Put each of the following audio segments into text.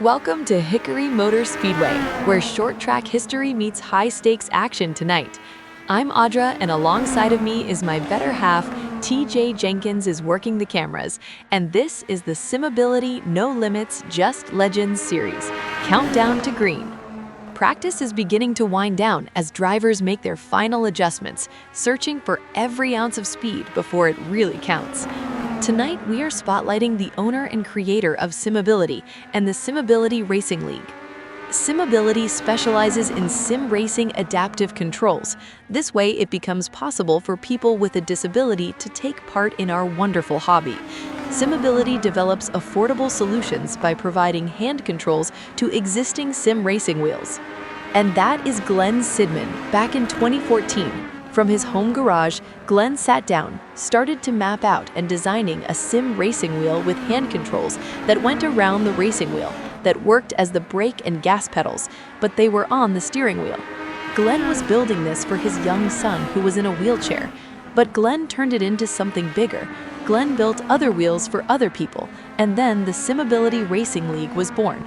Welcome to Hickory Motor Speedway, where short track history meets high stakes action tonight. I'm Audra, and alongside of me is my better half, TJ Jenkins is working the cameras, and this is the Simability No Limits Just Legends series, Countdown to Green. Practice is beginning to wind down as drivers make their final adjustments, searching for every ounce of speed before it really counts. Tonight, we are spotlighting the owner and creator of Simability and the Simability Racing League. Simability specializes in sim racing adaptive controls. This way, it becomes possible for people with a disability to take part in our wonderful hobby. Simability develops affordable solutions by providing hand controls to existing sim racing wheels. And that is Glenn Sidman back in 2014. From his home garage, Glenn sat down, started to map out and designing a sim racing wheel with hand controls that went around the racing wheel, that worked as the brake and gas pedals, but they were on the steering wheel. Glenn was building this for his young son who was in a wheelchair, but Glenn turned it into something bigger. Glenn built other wheels for other people, and then the Simability Racing League was born.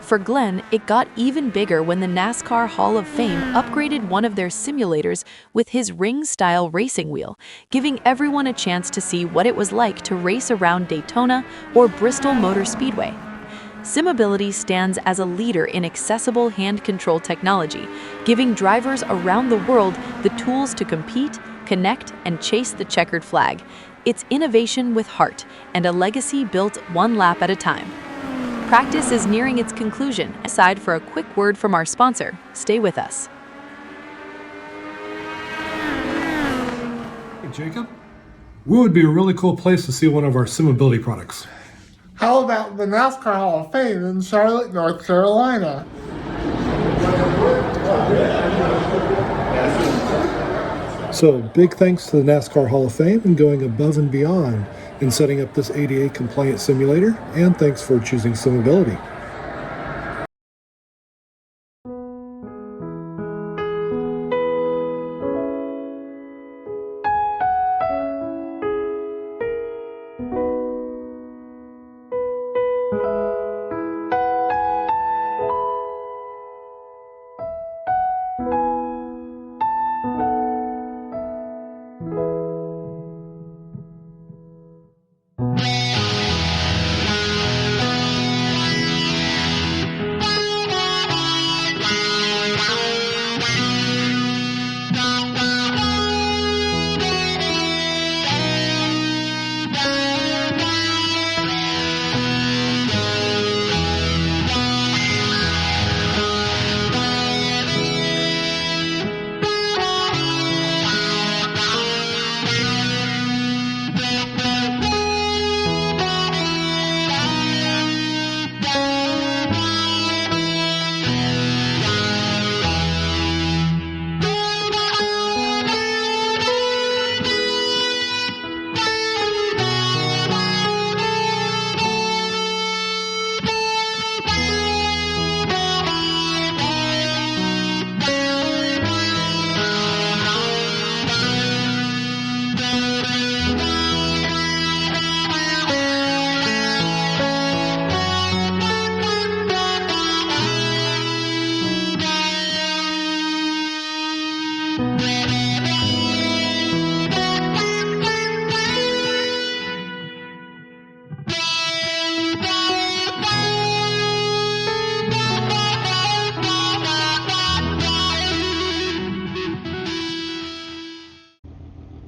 For Glenn, it got even bigger when the NASCAR Hall of Fame upgraded one of their simulators with his ring-style racing wheel, giving everyone a chance to see what it was like to race around Daytona or Bristol Motor Speedway. Simability stands as a leader in accessible hand control technology, giving drivers around the world the tools to compete, connect, and chase the checkered flag. It's innovation with heart and a legacy built one lap at a time. Practice is nearing its conclusion. Aside for a quick word from our sponsor, stay with us. Hey, Jacob, where would be a really cool place to see one of our Simability products? How about the NASCAR Hall of Fame in Charlotte, North Carolina? So, big thanks to the NASCAR Hall of Fame and going above and beyond in setting up this ADA compliant simulator, and thanks for choosing Simability.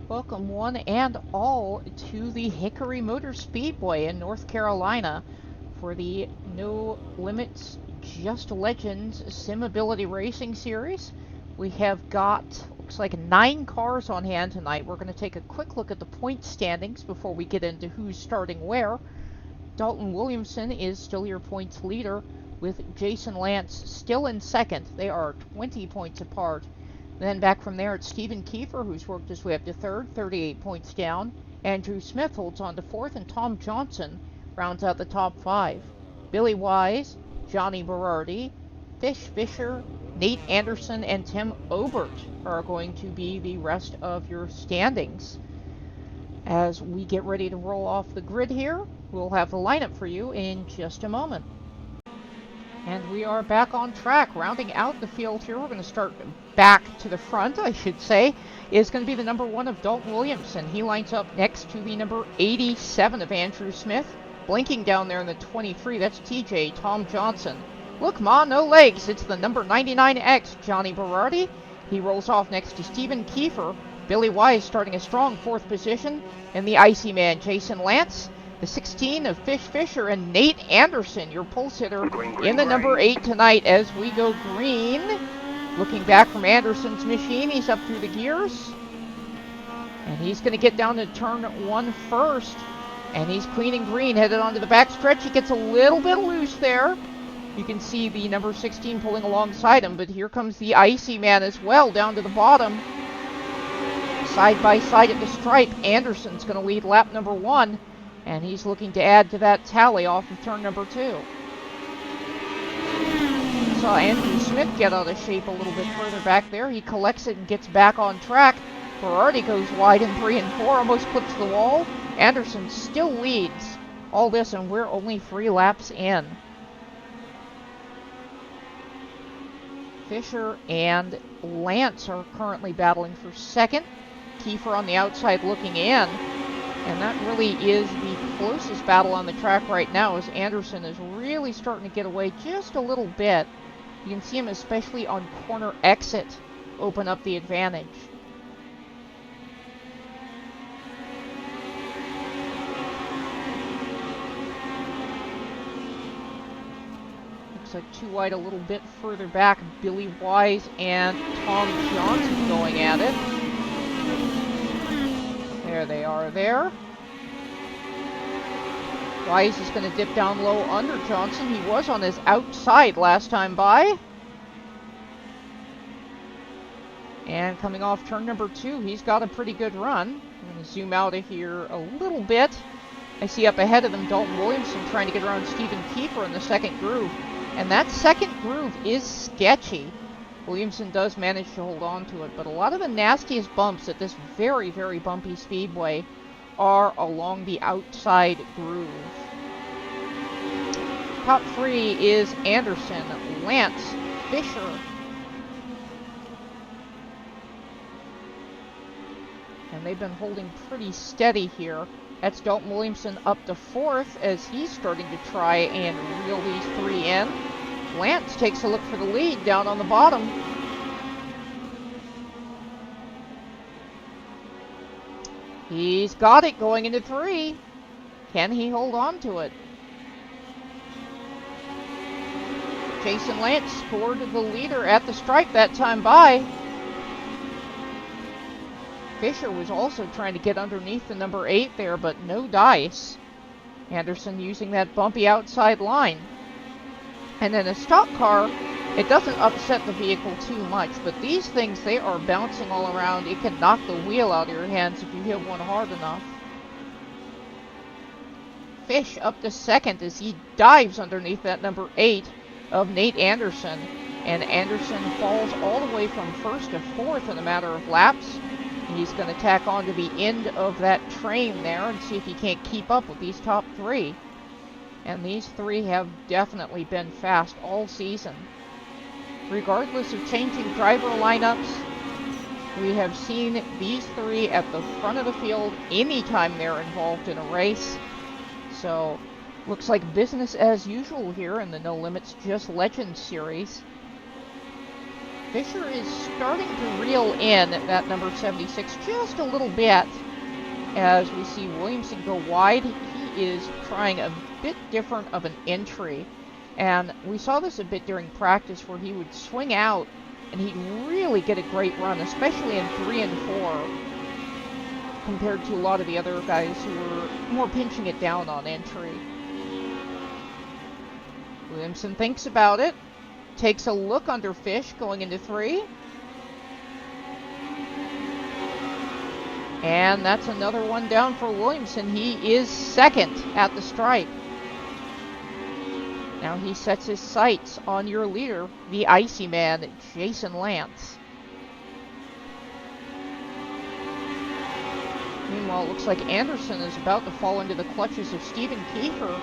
Welcome one and all to the Hickory Motor Speedway in North Carolina for the No Limits Just Legends Simability Racing Series. We have got, looks like 9 cars on hand tonight. We're going to take a quick look at the point standings before we get into who's starting where. Dalton Williamson is still your points leader with Jason Lance still in second. They are 20 points apart. Then back from there, it's Stephen Kiefer, who's worked his way up to third, 38 points down. Andrew Smith holds on to fourth, and Tom Johnson rounds out the top 5. Billy Wise, Johnny Berardi, Fish Fisher, Nate Anderson, and Tim Obert are going to be the rest of your standings. As we get ready to roll off the grid here, we'll have the lineup for you in just a moment. And we are back on track, rounding out the field here. We're going to start back to the front, I should say, is going to be the number 1 of Dalton Williamson. He lines up next to the number 87 of Andrew Smith. Blinking down there in the 23, that's TJ Tom Johnson. Look, Ma, no legs. It's the number 99X, Johnny Berardi. He rolls off next to Stephen Kiefer. Billy Wise starting a strong 4th position. And the Icy Man, Jason Lance. The 16 of Fish Fisher and Nate Anderson, your pulse hitter, in the number 8 tonight as we go green. Looking back from Anderson's machine, he's up through the gears. And he's going to get down to turn 1 first. And he's clean and green, headed onto the back stretch. He gets a little bit loose there. You can see the number 16 pulling alongside him, but here comes the Icy Man as well, down to the bottom. Side by side at the stripe, Anderson's going to lead lap number 1. And he's looking to add to that tally off of turn number 2. Saw Andrew Smith get out of shape a little bit further back there. He collects it and gets back on track. Berardi goes wide in 3 and 4, almost clips the wall. Anderson still leads. All this, and we're only 3 laps in. Fisher and Lance are currently battling for 2nd. Kiefer on the outside looking in. And that really is the closest battle on the track right now, as Anderson is really starting to get away just a little bit. You can see him especially on corner exit open up the advantage. Looks like 2 wide a little bit further back. Billy Wise and Tom Johnson going at it. There they are there. Wise is going to dip down low under Johnson. He was on his outside last time by. And coming off turn number 2, he's got a pretty good run. I'm going to zoom out of here a little bit. I see up ahead of them Dalton Williamson trying to get around Stephen Kiefer in the 2nd groove. And that 2nd groove is sketchy. Williamson does manage to hold on to it, but a lot of the nastiest bumps at this very, very bumpy speedway are along the outside groove. Top 3 is Anderson, Lance, Fisher. And they've been holding pretty steady here. That's Dalton Williamson up to 4th as he's starting to try and reel these 3 in. Lance takes a look for the lead down on the bottom. He's got it going into 3. Can he hold on to it? Jason Lance scored the leader at the stripe that time by. Fisher was also trying to get underneath the number 8 there, but no dice. Anderson using that bumpy outside line. And in a stock car, it doesn't upset the vehicle too much, but these things, they are bouncing all around. It can knock the wheel out of your hands if you hit one hard enough. Fish up to 2nd as he dives underneath that number 8 of Nate Anderson. And Anderson falls all the way from 1st to 4th in a matter of laps. He's going to tack on to the end of that train there and see if he can't keep up with these top 3. And these 3 have definitely been fast all season. Regardless of changing driver lineups, we have seen these 3 at the front of the field anytime they're involved in a race. So, looks like business as usual here in the No Limits Just Legends series. Fisher is starting to reel in that number 76 just a little bit as we see Williamson go wide. He is trying a bit different of an entry, and we saw this a bit during practice where he would swing out and he'd really get a great run, especially in 3 and 4 compared to a lot of the other guys who were more pinching it down on entry. Williamson thinks about it, takes a look under Fish going into 3. And that's another one down for Williamson. He is 2nd at the stripe. Now he sets his sights on your leader, the Icy Man, Jason Lance. Meanwhile, it looks like Anderson is about to fall into the clutches of Stephen Kiefer.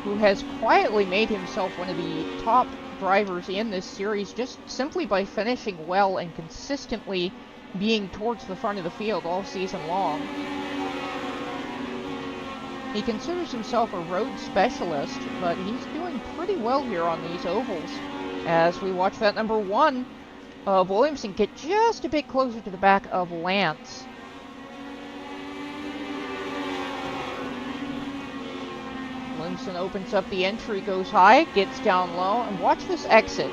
who has quietly made himself one of the top drivers in this series just simply by finishing well and consistently being towards the front of the field all season long. He considers himself a road specialist, but he's doing pretty well here on these ovals. As we watch that number 1 of Williamson get just a bit closer to the back of Lance. Williamson opens up the entry, goes high, gets down low, and watch this exit.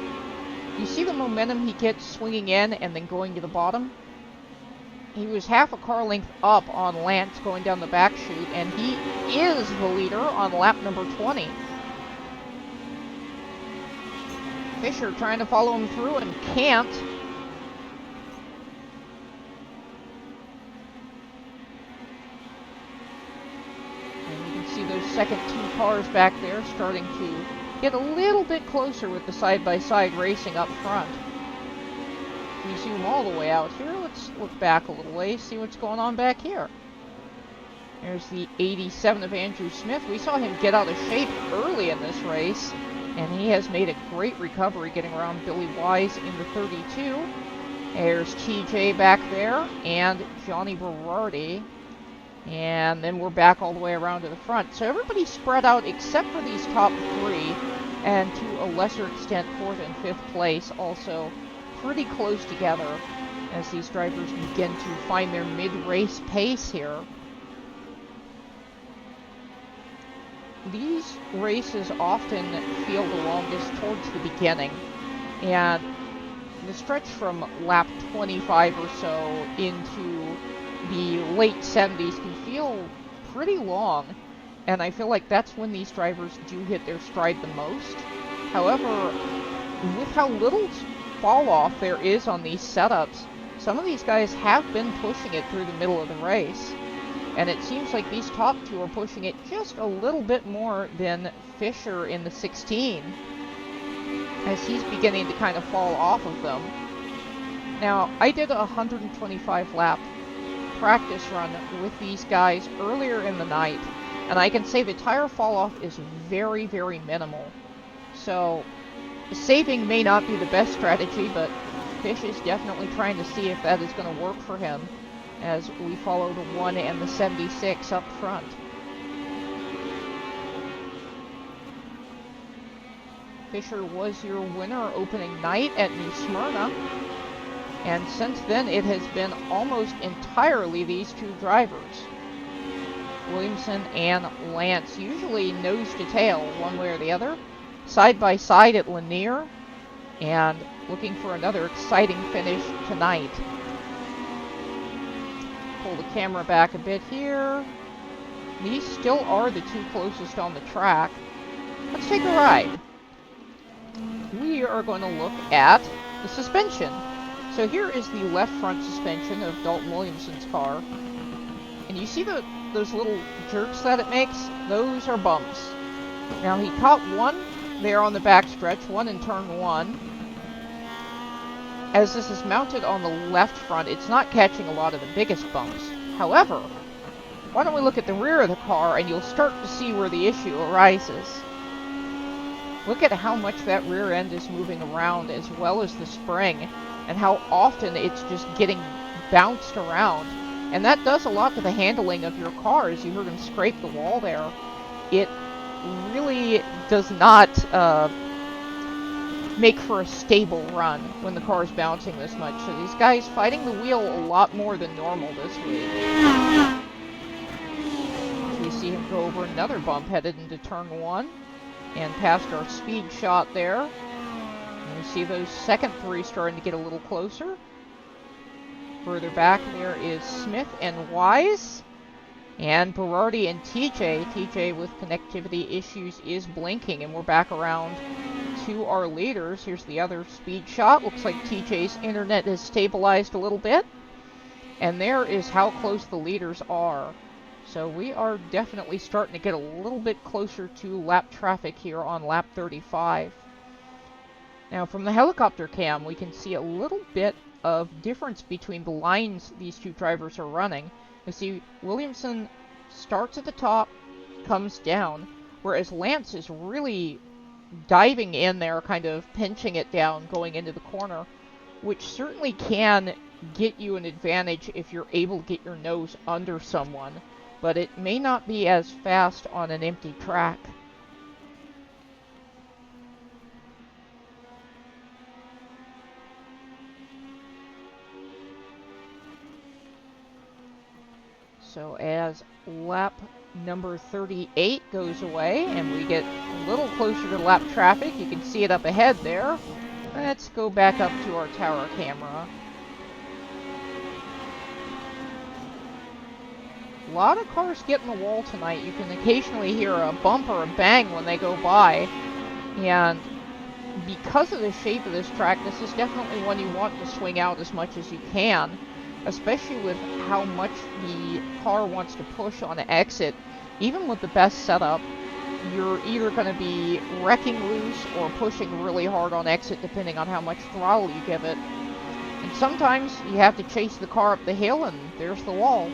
You see the momentum he gets swinging in and then going to the bottom? He was half a car length up on Lance going down the back chute, and he is the leader on lap number 20. Fisher trying to follow him through and can't. And you can see those second 2 cars back there starting to get a little bit closer with the side-by-side racing up front. If we zoom all the way out here, let's look back a little ways, see what's going on back here. There's the 87 of Andrew Smith. We saw him get out of shape early in this race, and he has made a great recovery getting around Billy Wise in the 32. There's TJ back there, and Johnny Berardi. And then we're back all the way around to the front. So everybody's spread out except for these top 3, and to a lesser extent 4th and 5th place also pretty close together as these drivers begin to find their mid-race pace here. These races often feel the longest towards the beginning, and the stretch from lap 25 or so into the late 70s can feel pretty long, and I feel like that's when these drivers do hit their stride the most. However, with how little fall off there is on these setups, some of these guys have been pushing it through the middle of the race, and it seems like these top 2 are pushing it just a little bit more than Fisher in the 16, as he's beginning to kind of fall off of them. Now, I did a 125 lap practice run with these guys earlier in the night, and I can say the tire fall off is very, very minimal. So saving may not be the best strategy, but Fish is definitely trying to see if that is going to work for him as we follow the 1 and the 76 up front. Fisher was your winner opening night at New Smyrna, and since then it has been almost entirely these 2 drivers, Williamson and Lance, usually nose to tail one way or the other, side by side at Lanier, and looking for another exciting finish tonight. Pull the camera back a bit here. These still are the 2 closest on the track. Let's take a ride. We are going to look at the suspension. So here is the left front suspension of Dalton Williamson's car. And you see those little jerks that it makes? Those are bumps. Now he caught one there on the back stretch, one in turn 1. As this is mounted on the left front, it's not catching a lot of the biggest bumps. However, why don't we look at the rear of the car and you'll start to see where the issue arises. Look at how much that rear end is moving around, as well as the spring, and how often it's just getting bounced around. And that does a lot to the handling of your car, as you heard him scrape the wall there. It really does not make for a stable run when the car is bouncing this much. So these guys fighting the wheel a lot more than normal this week. We see him go over another bump headed into turn 1 and past our speed shot there. And you see those second 3 starting to get a little closer. Further back there is Smith and Wise, and Berardi and TJ. TJ with connectivity issues is blinking, and we're back around to our leaders. Here's the other speed shot. Looks like TJ's internet has stabilized a little bit. And there is how close the leaders are. So we are definitely starting to get a little bit closer to lap traffic here on lap 35. Now from the helicopter cam, we can see a little bit of difference between the lines these 2 drivers are running. You see Williamson starts at the top, comes down. whereas Lance is really diving in there, kind of pinching it down, going into the corner, which certainly can get you an advantage if you're able to get your nose under someone, but it may not be as fast on an empty track. So as lap number 38 goes away and we get a little closer to lap traffic, you can see it up ahead there. Let's go back up to our tower camera. A lot of cars get in the wall tonight. You can occasionally hear a bump or a bang when they go by. And because of the shape of this track, this is definitely one you want to swing out as much as you can, especially with how much the car wants to push on the exit. Even with the best setup, you're either going to be wrecking loose or pushing really hard on exit, depending on how much throttle you give it. And sometimes you have to chase the car up the hill, and there's the wall.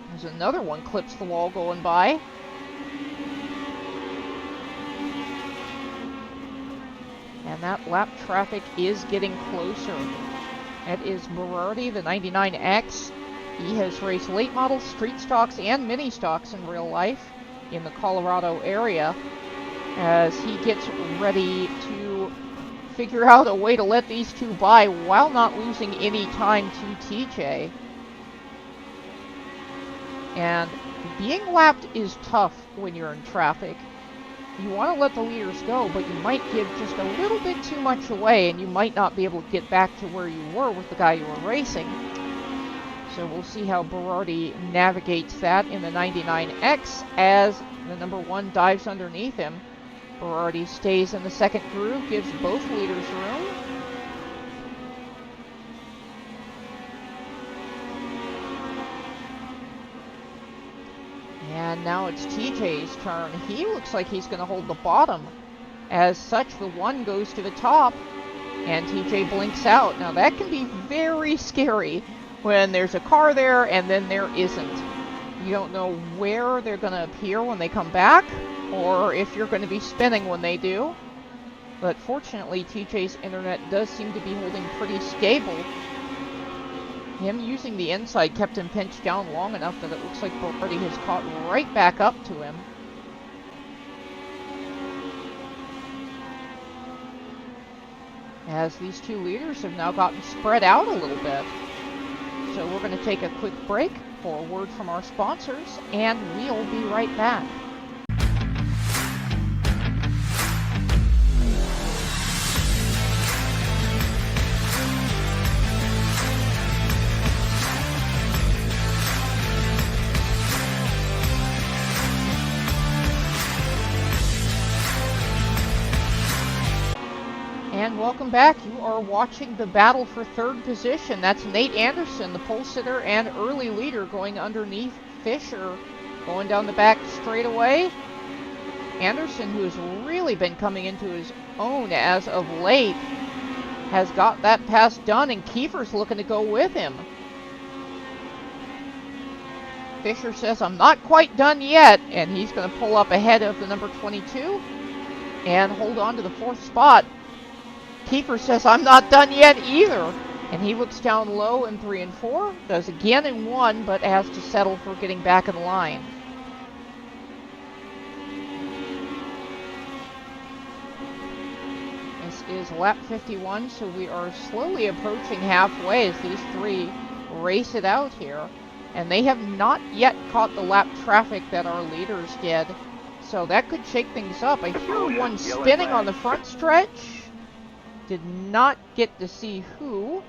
There's another one clips the wall going by. And that lap traffic is getting closer. That is Berardi, the 99X. He has raced late models, street stocks, and mini stocks in real life in the Colorado area, as he gets ready to figure out a way to let these two by while not losing any time to TJ. And being lapped is tough when you're in traffic. You want to let the leaders go, but you might give just a little bit too much away, and you might not be able to get back to where you were with the guy you were racing. So we'll see how Berardi navigates that in the 99X as the number 1 dives underneath him. Berardi stays in the second groove, gives both leaders room. And now it's TJ's turn. He looks like he's going to hold the bottom. As such, the 1 goes to the top, and TJ blinks out. Now that can be very scary when there's a car there and then there isn't. You don't know where they're going to appear when they come back, or if you're going to be spinning when they do. But fortunately, TJ's internet does seem to be holding pretty stable. Him using the inside kept him pinched down long enough that it looks like Berardi has caught right back up to him. As these two leaders have now gotten spread out a little bit. So we're going to take a quick break for a word from our sponsors, and we'll be right back. And welcome back. You are watching the battle for third position. That's Nate Anderson, the pole sitter and early leader, going underneath Fisher, going down the back straightaway. Anderson, who has really been coming into his own as of late, has got that pass done, and Kiefer's looking to go with him. Fisher says, "I'm not quite done yet," and he's going to pull up ahead of the number 22 and hold on to the 4th spot. Kiefer says, "I'm not done yet either." And he looks down low in 3 and 4, does again in 1, but has to settle for getting back in line. This is lap 51, so we are slowly approaching halfway as these 3 race it out here. And they have not yet caught the lap traffic that our leaders did. So that could shake things up. I hear one spinning on the front stretch. Did not get to see who,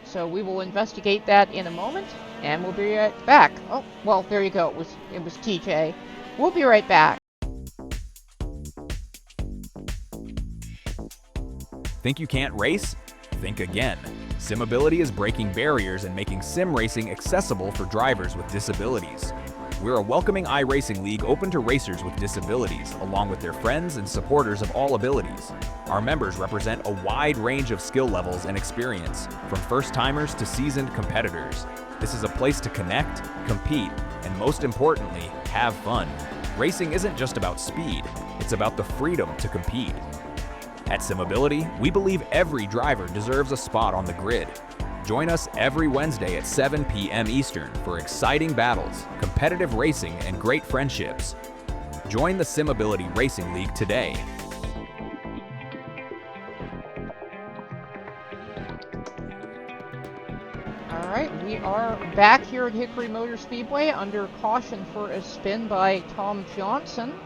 so we will investigate that in a moment, and we'll be right back. Oh, well, there you go. It was TJ. We'll be right back. Think you can't race? Think again. SimAbility is breaking barriers and making sim racing accessible for drivers with disabilities. We're a welcoming iRacing league open to racers with disabilities, along with their friends and supporters of all abilities. Our members represent a wide range of skill levels and experience, from first-timers to seasoned competitors. This is a place to connect, compete, and most importantly, have fun. Racing isn't just about speed, it's about the freedom to compete. At SimAbility, we believe every driver deserves a spot on the grid. Join us every Wednesday at 7 p.m. Eastern for exciting battles, competitive racing, and great friendships. Join the SimAbility Racing League today. All right, we are back here at Hickory Motor Speedway under caution for a spin by Tom Johnson.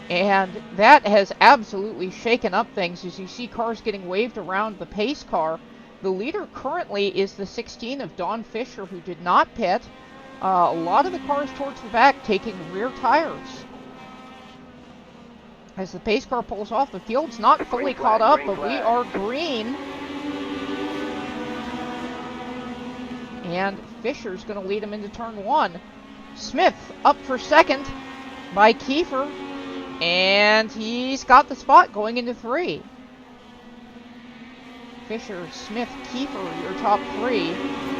And that has absolutely shaken up things as you see cars getting waved around the pace car. The leader currently is the 16 of Don Fisher, who did not pit. A lot of the cars towards the back taking rear tires. As the pace car pulls off, the field's not fully caught up, but we are green. And Fisher's going to lead him into turn 1. Smith up for second by Kiefer. And he's got the spot going into 3. Fisher, Smith, Kiefer, your top 3.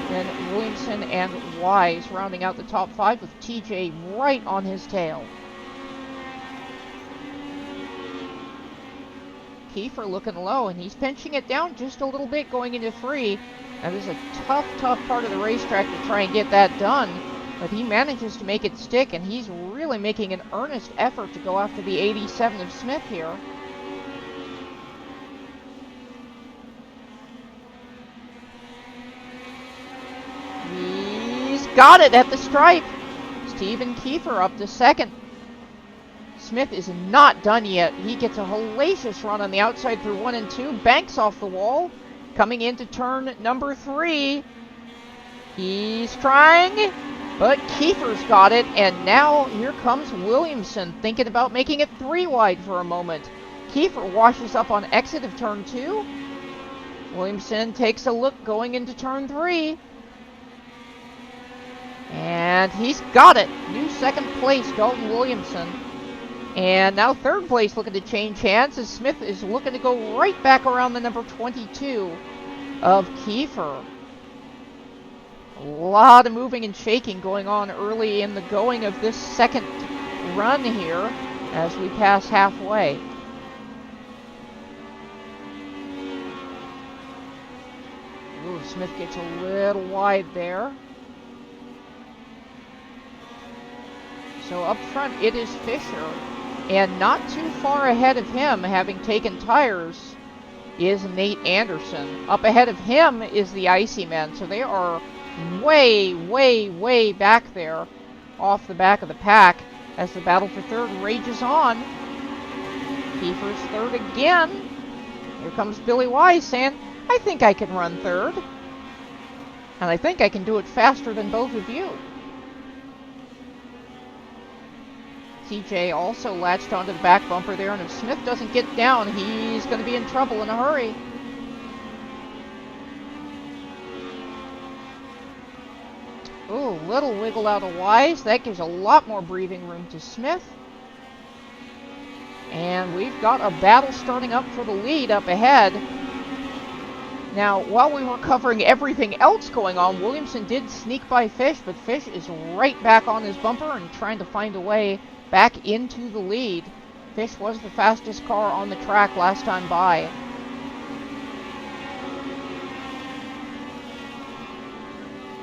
Then Williamson and Wise rounding out the top 5 with TJ right on his tail. Kiefer looking low, and he's pinching it down just a little bit going into 3. That is a tough part of the racetrack to try and get that done. But he manages to make it stick, and he's really making an earnest effort to go after the 87 of Smith here. He's got it at the stripe. Stephen Kiefer up to second. Smith is not done yet. He gets a hellacious run on the outside through 1 and 2. Banks off the wall. Coming into turn number 3. He's trying, but Kiefer's got it. And now here comes Williamson, thinking about making it 3 wide for a moment. Kiefer washes up on exit of turn 2. Williamson takes a look going into turn 3. And he's got it. New second place, Dalton Williamson. And now third place looking to change hands as Smith is looking to go right back around the number 22 of Kiefer. A lot of moving and shaking going on early in the going of this second run here as we pass halfway. Ooh, Smith gets a little wide there. So up front it is Fisher. And not too far ahead of him, having taken tires, is Nate Anderson. Up ahead of him is the Icy Man. So they are way back there off the back of the pack as the battle for third rages on. Kiefer's third again. Here comes Billy Wise saying, I think I can run third. And I think I can do it faster than both of you. TJ also latched onto the back bumper there, and if Smith doesn't get down, he's going to be in trouble in a hurry. Ooh, little wiggle out of Wise. That gives a lot more breathing room to Smith. And we've got a battle starting up for the lead up ahead. Now, while we were covering everything else going on, Williamson did sneak by Fish, but Fish is right back on his bumper and trying to find a way back into the lead. Fish was the fastest car on the track last time by.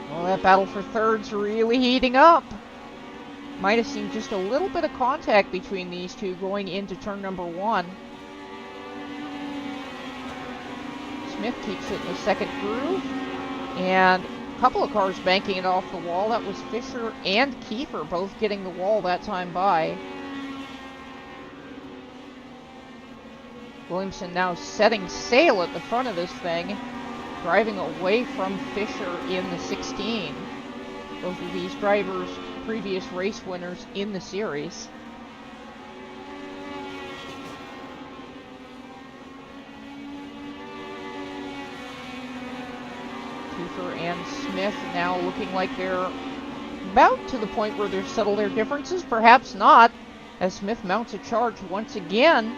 Well, that battle for third's really heating up. Might have seen just a little bit of contact between these two going into turn number 1. Smith keeps it in the second groove. And a couple of cars banking it off the wall. That was Fisher and Kiefer both getting the wall that time by. Williamson now setting sail at the front of this thing, driving away from Fisher in the 16. Both of these drivers, previous race winners in the series. Kiefer and Smith now looking like they're about to the point where they've settled their differences. Perhaps not, as Smith mounts a charge once again.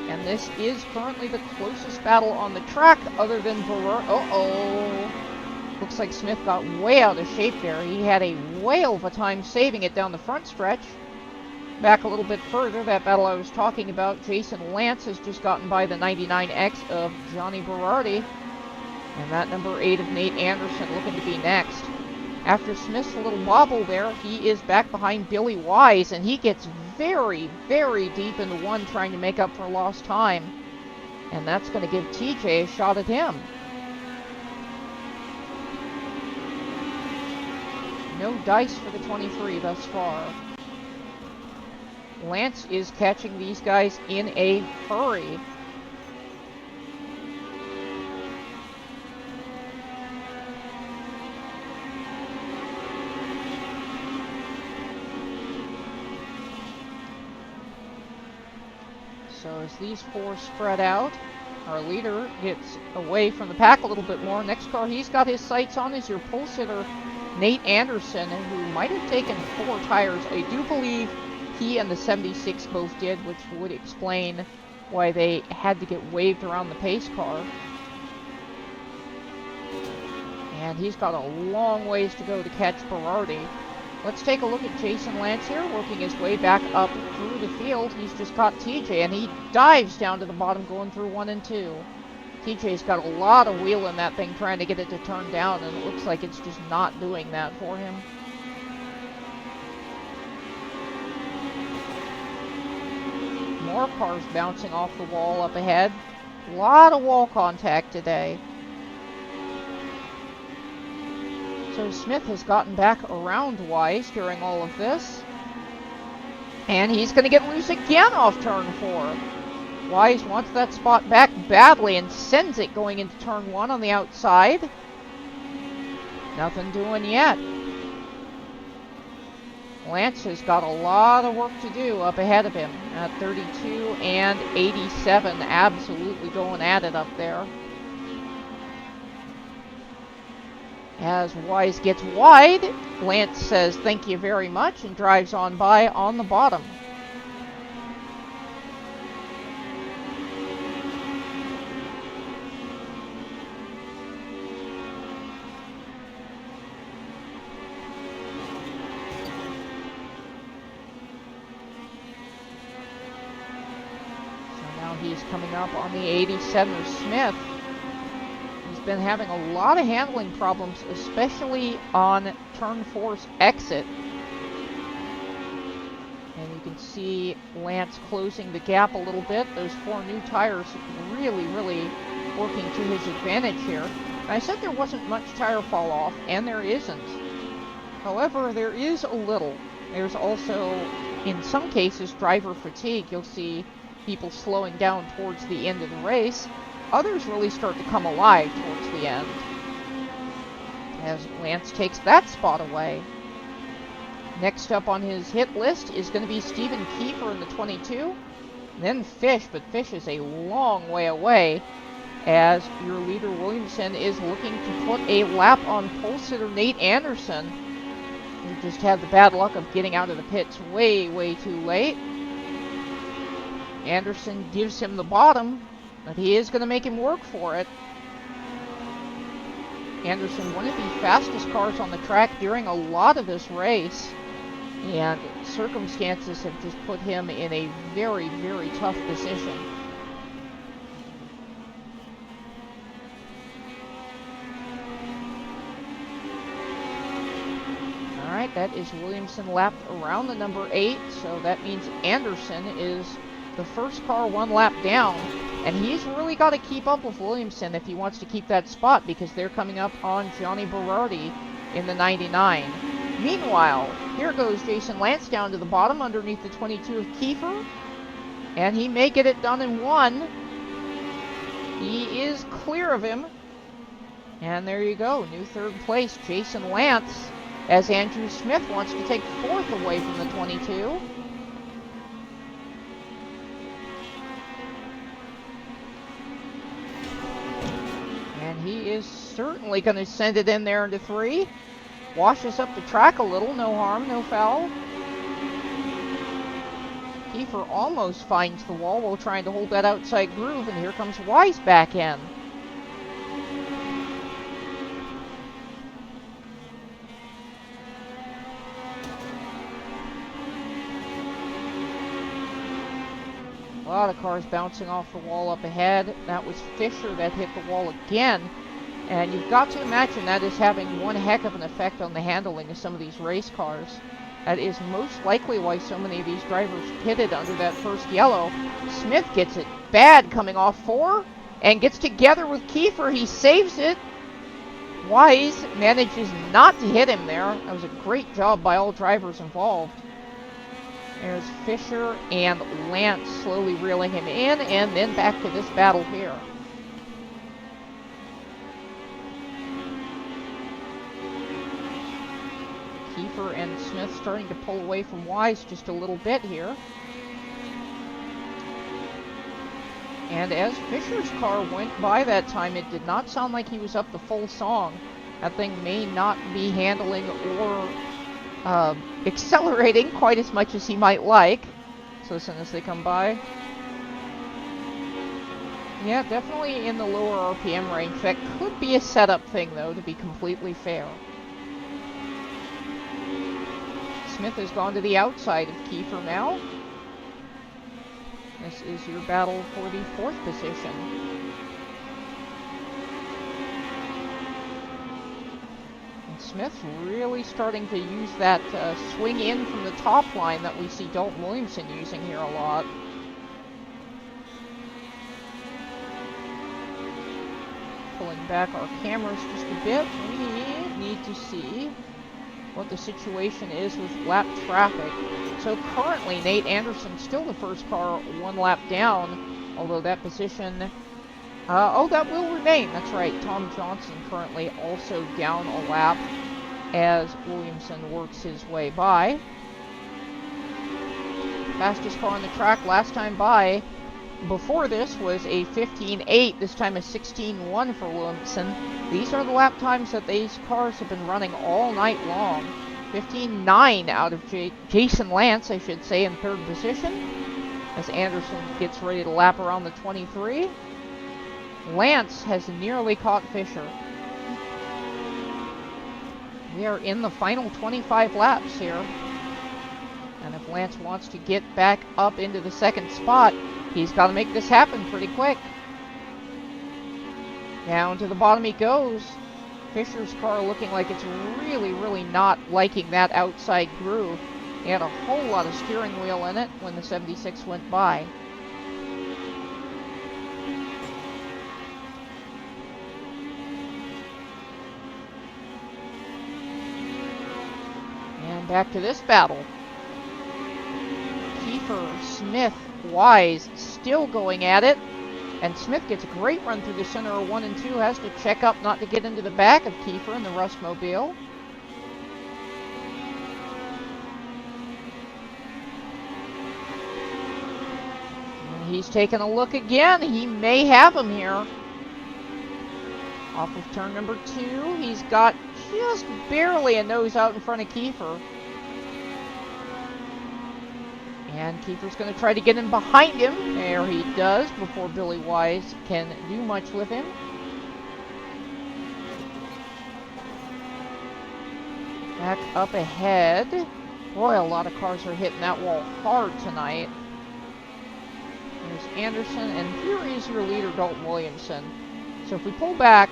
And and this is currently the closest battle on the track other than Berard. Uh-oh. Looks like Smith got way out of shape there. He had a whale of a time saving it down the front stretch. Back a little bit further, that battle I was talking about, Jason Lance has just gotten by the 99X of Johnny Berardi. And that number 8 of Nate Anderson looking to be next. After Smith's little wobble there, he is back behind Billy Wise, and he gets very, very deep into one trying to make up for lost time. And that's going to give TJ a shot at him. No dice for the 23 thus far. Lance is catching these guys in a hurry. So as these four spread out, our leader gets away from the pack a little bit more. Next car he's got his sights on is your pole sitter, Nate Anderson, who might have taken 4 tires. I do believe he and the 76 both did, which would explain why they had to get waved around the pace car. And he's got a long ways to go to catch Berardi. Let's take a look at Jason Lance here, working his way back up through the field. He's just caught TJ, and he dives down to the bottom going through 1 and 2. TJ's got a lot of wheel in that thing trying to get it to turn down, and it looks like it's just not doing that for him. More cars bouncing off the wall up ahead. A lot of wall contact today. So Smith has gotten back around Wise during all of this. And he's going to get loose again off turn 4. Wise wants that spot back badly and sends it going into turn 1 on the outside. Nothing doing yet. Lance has got a lot of work to do up ahead of him at 32 and 87. Absolutely going at it up there. As Wise gets wide, Lance says thank you very much and drives on by on the bottom. So now he's coming up on the 87 of Smith. Been having a lot of handling problems, especially on turn 4's exit. And you can see Lance closing the gap a little bit. Those 4 new tires really working to his advantage here. And I said there wasn't much tire fall off, and there isn't. However, there is a little. There's also, in some cases, driver fatigue. You'll see people slowing down towards the end of the race. Others really start to come alive towards the end, as Lance takes that spot away. Next up on his hit list is going to be Stephen Kiefer in the 22, then Fish, but Fish is a long way away, as your leader Williamson is looking to put a lap on pole sitter Nate Anderson, who just had the bad luck of getting out of the pits way too late. Anderson gives him the bottom, but he is going to make him work for it. Anderson, one of the fastest cars on the track during a lot of this race. And circumstances have just put him in a very tough position. Alright, that is Williamson lapped around the number 8. So that means Anderson is the first car 1 lap down. And he's really got to keep up with Williamson if he wants to keep that spot, because they're coming up on Johnny Berardi in the 99. Meanwhile, here goes Jason Lance down to the bottom underneath the 22 of Kiefer. And he may get it done in 1. He is clear of him. And there you go, new 3rd place, Jason Lance, as Andrew Smith wants to take 4th away from the 22. He is certainly going to send it in there into 3. Washes up the track a little. No harm, no foul. Kiefer almost finds the wall while trying to hold that outside groove, and here comes Wise back in. A lot of cars bouncing off the wall up ahead. That was Fisher that hit the wall again. And you've got to imagine that is having one heck of an effect on the handling of some of these race cars. That is most likely why so many of these drivers pitted under that first yellow. Smith gets it bad coming off 4 and gets together with Kiefer. He saves it. Wise manages not to hit him there. That was a great job by all drivers involved. There's Fisher and Lance slowly reeling him in, and then back to this battle here. Kiefer and Smith starting to pull away from Wise just a little bit here. And as Fisher's car went by that time, it did not sound like he was up the full song. That thing may not be handling or accelerating quite as much as he might like. So listen as they come by. Yeah, definitely in the lower RPM range. That could be a setup thing, though, to be completely fair. Smith has gone to the outside of Kiefer now. This is your battle for the 4th position. And Smith really starting to use that swing in from the top line that we see Dalton Williamson using here a lot. Pulling back our cameras just a bit, we need to see what the situation is with lap traffic. So currently Nate Anderson still the first car 1 lap down, although that position, that will remain, that's right. Tom Johnson currently also down a lap as Williamson works his way by. Fastest car on the track last time by before this was a 15.8, this time a 16.1 for Williamson. These are the lap times that these cars have been running all night long. 15.9 out of Jason Lance, I should say, in 3rd position, as Anderson gets ready to lap around the 23. Lance has nearly caught Fisher. We are in the final 25 laps here. And if Lance wants to get back up into the 2nd spot, he's got to make this happen pretty quick. Down to the bottom he goes. Fisher's car looking like it's really, really not liking that outside groove. He had a whole lot of steering wheel in it when the 76 went by. And back to this battle. Kiefer, Smith, Wise still going at it. And Smith gets a great run through the center of 1 and 2. Has to check up not to get into the back of Kiefer in the Rustmobile. And he's taking a look again. He may have him here. Off of turn number 2. He's got just barely a nose out in front of Kiefer. And Kiefer's going to try to get in behind him. There he does, before Billy Wise can do much with him. Back up ahead. Boy, a lot of cars are hitting that wall hard tonight. There's Anderson, and here is your leader, Dalton Williamson. So if we pull back,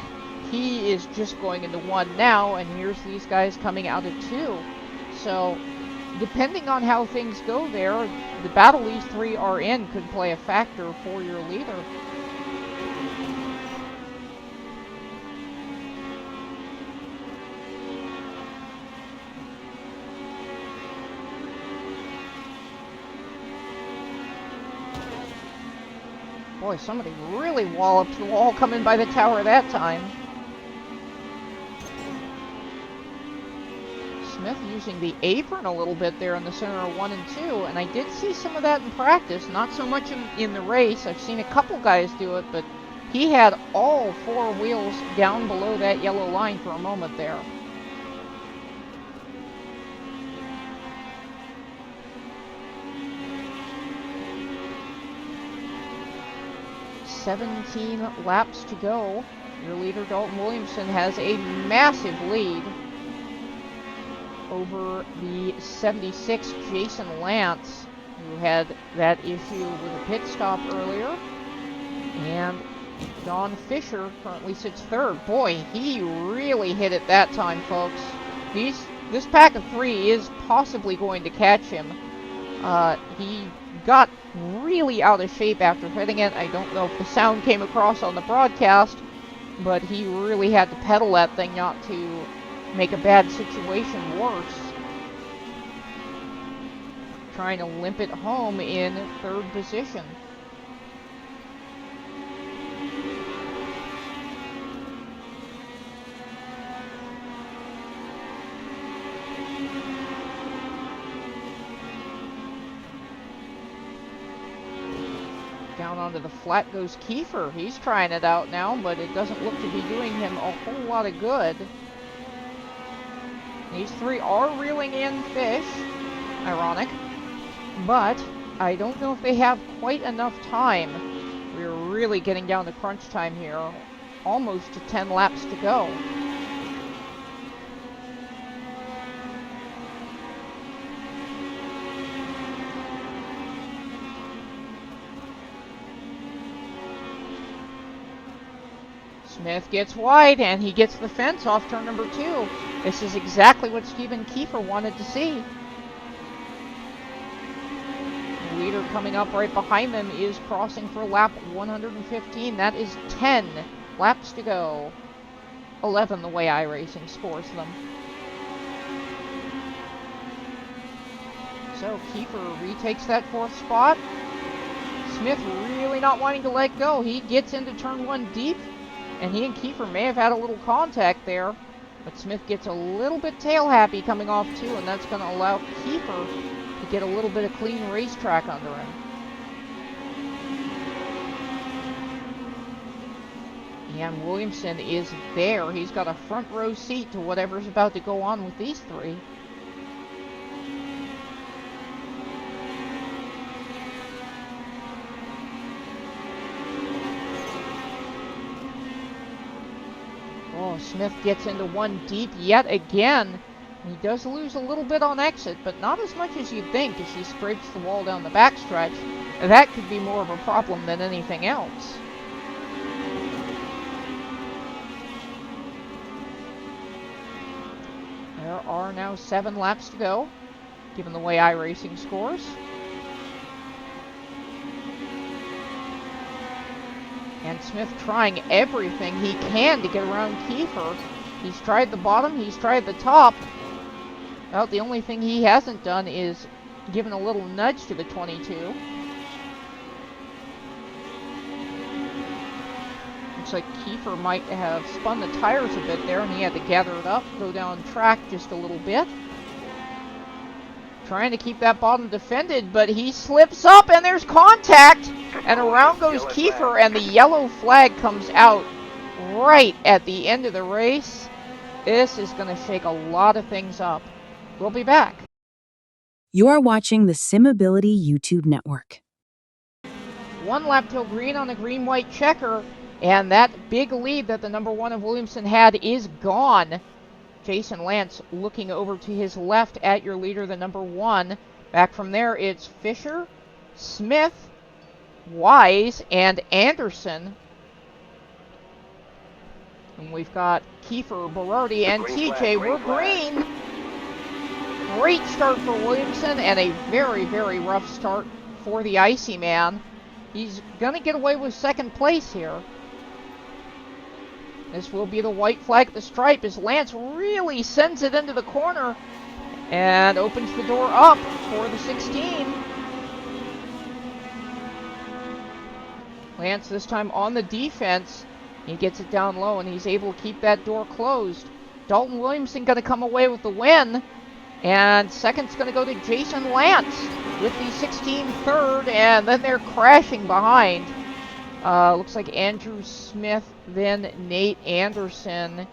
he is just going into 1 now, and here's these guys coming out of 2. So depending on how things go there, the battle these 3 are in could play a factor for your leader. Boy, somebody really walloped the wall coming by the tower that time. Smith using the apron a little bit there in the center of 1 and 2, and I did see some of that in practice, not so much in the race. I've seen a couple guys do it, but he had all 4 wheels down below that yellow line for a moment there. 17 laps to go. Your leader, Dalton Williamson, has a massive lead over the 76, Jason Lance, who had that issue with a pit stop earlier. And Don Fisher currently sits third. Boy, he really hit it that time, folks. This pack of 3 is possibly going to catch him. He got really out of shape after hitting it. I don't know if the sound came across on the broadcast, but he really had to pedal that thing not to make a bad situation worse. Trying to limp it home in third position. Down onto the flat goes Kiefer. He's trying it out now, but it doesn't look to be doing him a whole lot of good. These 3 are reeling in fish. Ironic. But I don't know if they have quite enough time. We're really getting down to crunch time here. Almost to 10 laps to go. Smith gets wide, and he gets the fence off turn number 2. This is exactly what Stephen Kiefer wanted to see. The leader coming up right behind them is crossing for lap 115. That is 10 laps to go. 11 the way iRacing scores them. So Kiefer retakes that 4th spot. Smith really not wanting to let go. He gets into turn 1 deep. And he and Kiefer may have had a little contact there, but Smith gets a little bit tail happy coming off 2, and that's going to allow Kiefer to get a little bit of clean racetrack under him. And Williamson is there. He's got a front row seat to whatever's about to go on with these 3. Oh, Smith gets into 1 deep yet again. He does lose a little bit on exit, but not as much as you'd think as he scrapes the wall down the backstretch. That could be more of a problem than anything else. There are now 7 laps to go, given the way iRacing scores. And Smith trying everything he can to get around Kiefer. He's tried the bottom, he's tried the top. Well, the only thing he hasn't done is given a little nudge to the 22. Looks like Kiefer might have spun the tires a bit there, and he had to gather it up, go down track just a little bit. Trying to keep that bottom defended, but he slips up, and there's contact! And around goes Kiefer, and the yellow flag comes out right at the end of the race. This is going to shake a lot of things up. We'll be back. You are watching the SimAbility YouTube network. 1 lap till green on the green-white checker, and that big lead that the number 1 of Williamson had is gone. Jason Lance looking over to his left at your leader, the number 1. Back from there, it's Fisher, Smith, Wise, and Anderson. And we've got Kiefer, Berardi, and TJ. We're green. Great start for Williamson, and a very, very rough start for the Icy Man. He's going to get away with 2nd place here. This will be the white flag at the stripe as Lance really sends it into the corner and opens the door up for the 16. Lance this time on the defense. He gets it down low and he's able to keep that door closed. Dalton Williamson going to come away with the win. And second's going to go to Jason Lance with the 16 third, and then they're crashing behind. Looks like Andrew Smith, then Nate Anderson.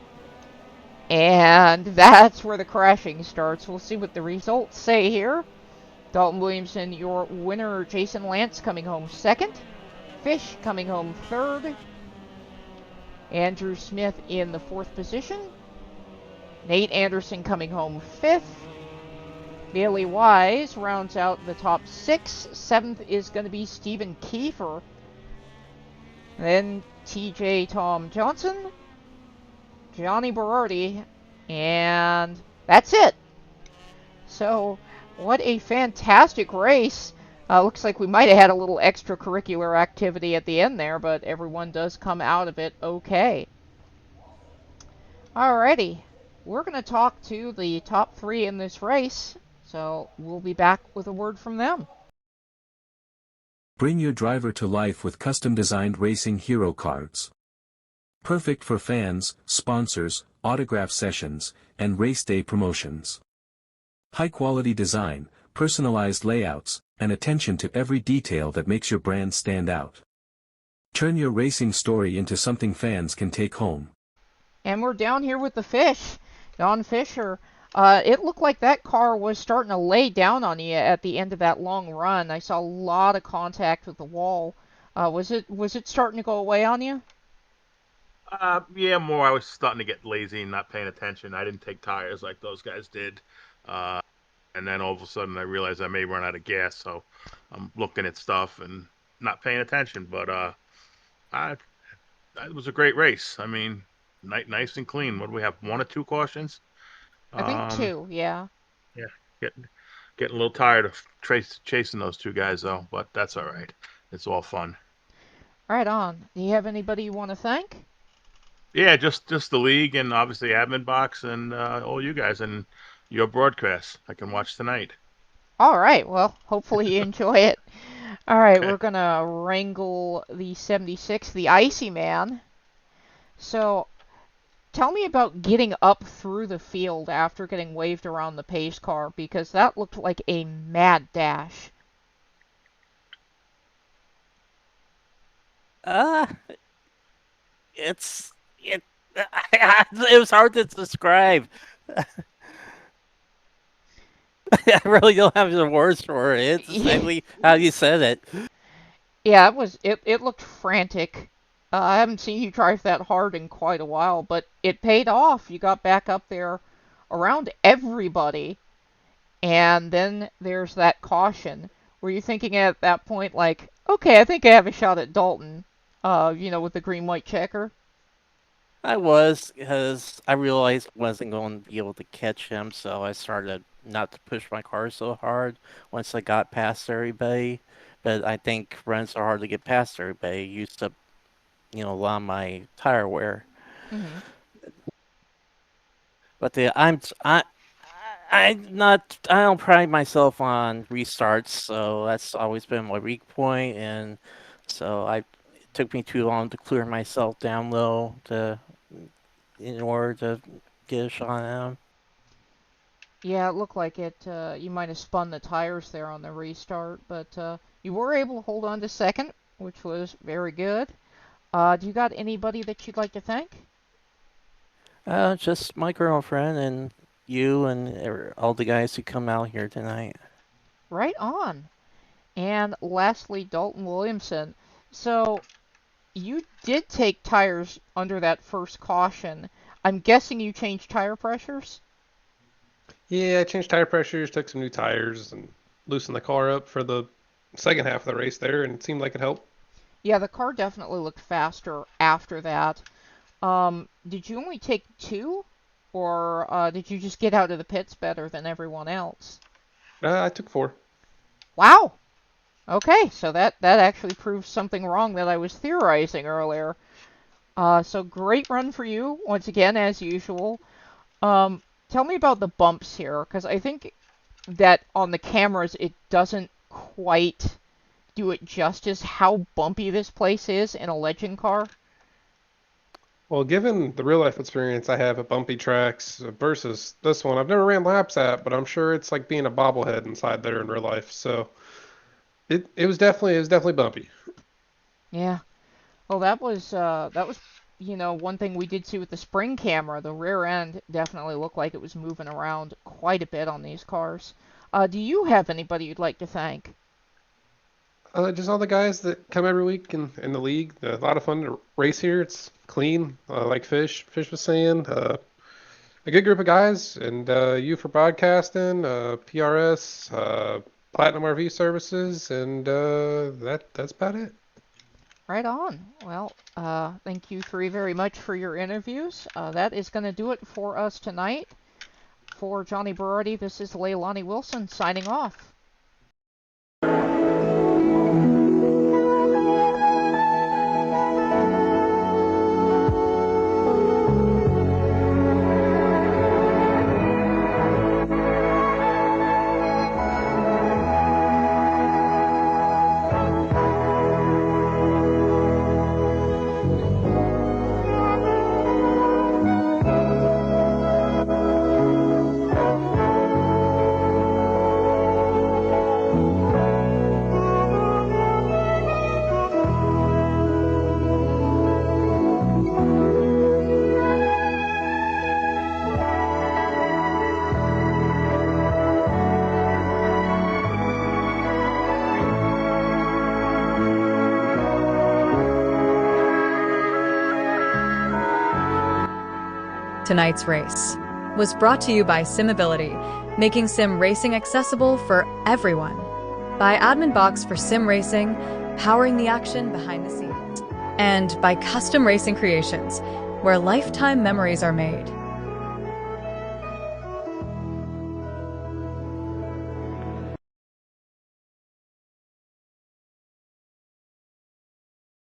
And that's where the crashing starts. We'll see what the results say here. Dalton Williamson, your winner. Jason Lance coming home second. Fish coming home third. Andrew Smith in the fourth position. Nate Anderson coming home fifth. Bailey Wise rounds out the top six. Seventh is going to be Stephen Kiefer. Then TJ Tom Johnson, Johnny Berardi, and that's it. So, what a fantastic race. Looks like we might have had a little extracurricular activity at the end there, but everyone does come out of it okay. Alrighty, we're going to talk to the top three in this race, so we'll be back with a word from them. Bring your driver to life with custom-designed racing hero cards. Perfect for fans, sponsors, autograph sessions, and race day promotions. High-quality design, personalized layouts, and attention to every detail that makes your brand stand out. Turn your racing story into something fans can take home. And we're down here with the Fish, Don Fisher. It looked like that car was starting to lay down on you at the end of that long run. I saw a lot of contact with the wall. Was it starting to go away on you? Yeah, more. I was starting to get lazy and not paying attention. I didn't take tires like those guys did. And then all of a sudden I realized I may run out of gas, so I'm looking at stuff and not paying attention. But it was a great race. I mean, nice and clean. What do we have? One or two cautions? I think Um, two, yeah. yeah, getting a little tired of chasing those two guys though, but that's all right. It's all fun. Right on. Do you have anybody you want to thank? Yeah, just the league and obviously admin box and all you guys and your broadcast. I can watch tonight. All right, well, hopefully you enjoy it. All right, Okay. we're gonna wrangle the 76, the Icy Man. So, tell me about getting up through the field after getting waved around the pace car, because that looked like a mad dash. Uh, it's it. It was hard to describe. I really don't have the words for it. It's exactly how you said it. Yeah, it looked frantic. I haven't seen you drive that hard in quite a while, but it paid off. You got back up there around everybody, and then there's that caution. Were you thinking at that point like, okay, I think I have a shot at Dalton, with the green white checker? I was because I realized I wasn't going to be able to catch him, so I started not to push my car so hard once I got past everybody. But I think running so hard to get past everybody used up, a lot of my tire wear. Hmm. But I don't pride myself on restarts, so that's always been my weak point, and it took me too long to clear myself down low in order to get a shot at him. Yeah, it looked like it. You might have spun the tires there on the restart, but you were able to hold on to second, which was very good. Do you got anybody that you'd like to thank? Just my girlfriend and you and all the guys who come out here tonight. Right on. And lastly, Dalton Williamson. So you did take tires under that first caution. I'm guessing you changed tire pressures? Yeah, I changed tire pressures, took some new tires, and loosened the car up for the second half of the race there, and it seemed like it helped. Yeah, the car definitely looked faster after that. Did you only take two, or did you just get out of the pits better than everyone else? I took four. Wow. Okay, so that actually proves something wrong that I was theorizing earlier. So great run for you once again, as usual. Tell me about the bumps here, because I think that on the cameras it doesn't quite do it justice how bumpy this place is in a legend car. Well, given the real life experience I have at bumpy tracks versus this one, I've never ran laps at, but I'm sure it's like being a bobblehead inside there in real life. So it was definitely bumpy. Yeah. Well, that was one thing we did see with the spring camera. The rear end definitely looked like it was moving around quite a bit on these cars. Do you have anybody you'd like to thank? Just all the guys that come every week in the league. A lot of fun to race here. It's clean, like Fish was saying. A good group of guys, and you for broadcasting, PRS, Platinum RV Services, and that's about it. Right on. Well, thank you three very much for your interviews. That is going to do it for us tonight. For Johnny Berardi, this is Leilani Wilson signing off. Tonight's race was brought to you by Simability, making sim racing accessible for everyone. By Admin Box for Sim Racing, powering the action behind the scenes. And by Custom Racing Creations, where lifetime memories are made.